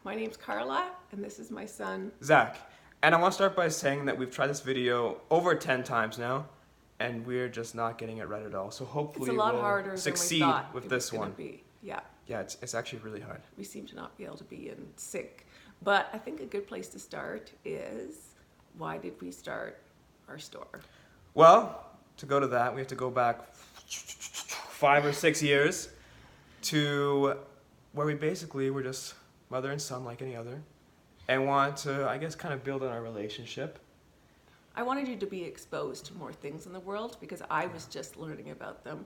My name's Karla, and this is my son, Zach. And I want to start by saying that we've tried this video over 10 times now, and we're just not getting it right at all. So it's hopefully a lot we'll harder than we succeed thought with it this was going one. to be. Yeah, Yeah, it's actually really hard. we seem to not be able to be in sync. But I think a good place to start is, why did we start our store? Well, to go to that, we have to go back 5 or 6 years to where we basically were just mother and son like any other, and want to, I guess, kind of build on our relationship. I wanted you to be exposed to more things in the world because I was just learning about them.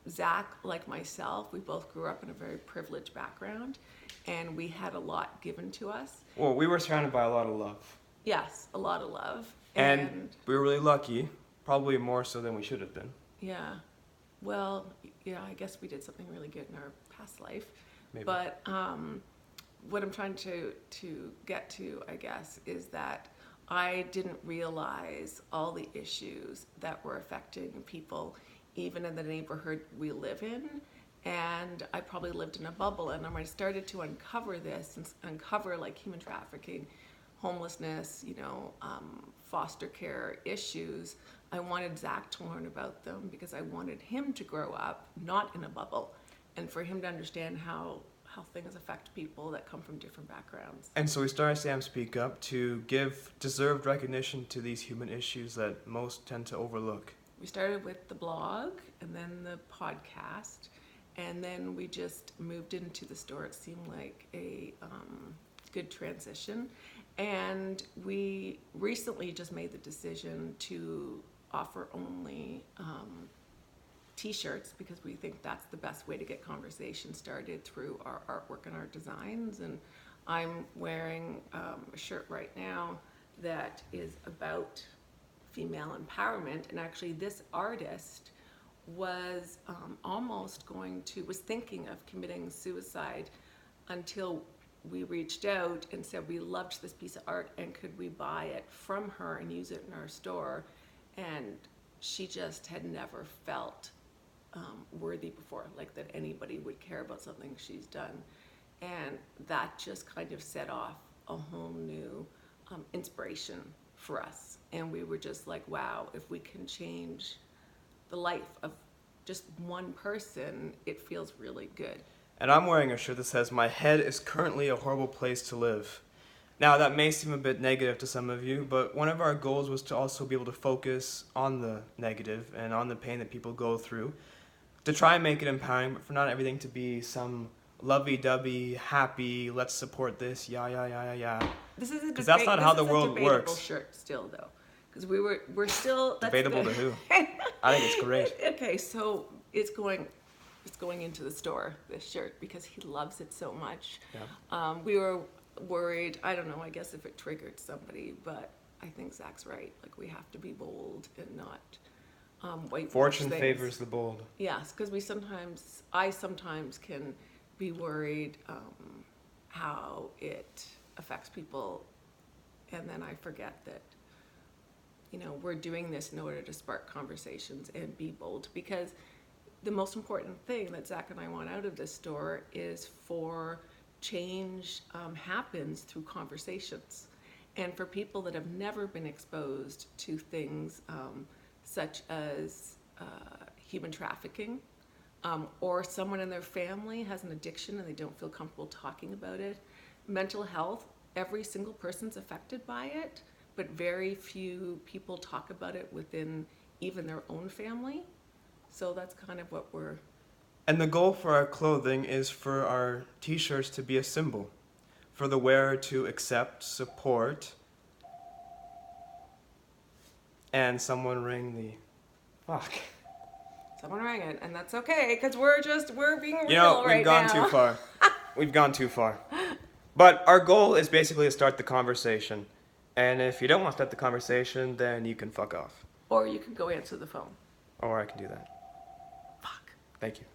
Zach, like myself, we both grew up in a very privileged background, and we had a lot given to us. Well, we were surrounded by a lot of love. Yes, a lot of love. And we were really lucky, probably more so than we should have been. Yeah. Well, yeah, I guess we did something really good in our past life. Maybe. But what I'm trying to get to, I guess, is that I didn't realize all the issues that were affecting people, even in the neighborhood we live in. And I probably lived in a bubble. And when I started to uncover this and uncover like human trafficking, homelessness, foster care issues, I wanted Zach to learn about them because I wanted him to grow up not in a bubble and for him to understand how things affect people that come from different backgrounds. And so we started Sam Speak Up to give deserved recognition to these human issues that most tend to overlook. We started with the blog and then the podcast, and then we just moved into the store. It seemed like a good transition. And we recently just made the decision to offer only t-shirts because we think that's the best way to get conversation started through our artwork and our designs. And I'm wearing a shirt right now that is about female empowerment. And actually this artist was was thinking of committing suicide until we reached out and said we loved this piece of art and could we buy it from her and use it in our store. And she just had never felt worthy before, like that anybody would care about something she's done. And that just kind of set off a whole new inspiration for us. And we were just like, wow, if we can change the life of just one person, it feels really good. And I'm wearing a shirt that says, "My head is currently a horrible place to live." Now, that may seem a bit negative to some of you, but one of our goals was to also be able to focus on the negative and on the pain that people go through, to try and make it empowering, but for not everything to be some lovey-dovey, happy, let's support this, yeah. This is a because that's not how the world debatable works. Shirt still though, because we're still Debatable to who? I think it's great. Okay, so it's going into the store, this shirt, because he loves it so much. Yeah. We were worried, I don't know, I guess if it triggered somebody, but I think Zach's right. Like, we have to be bold and not whitewash Fortune things. favors the bold. Yes, because I sometimes can be worried how it affects people, and then I forget that we're doing this in order to spark conversations and be bold, because the most important thing that Zach and I want out of this store is for change happens through conversations. And for people that have never been exposed to things such as human trafficking, or someone in their family has an addiction and they don't feel comfortable talking about it, mental health, every single person's affected by it, but very few people talk about it within even their own family. So that's kind of what we're... And the goal for our clothing is for our t-shirts to be a symbol, for the wearer to accept, support, and someone ring the... Fuck. Someone rang it, and that's okay, because we're being real right now. We've gone too far. We've gone too far. But our goal is basically to start the conversation. And if you don't want to start the conversation, then you can fuck off. Or you can go answer the phone. Or I can do that. Fuck. Thank you.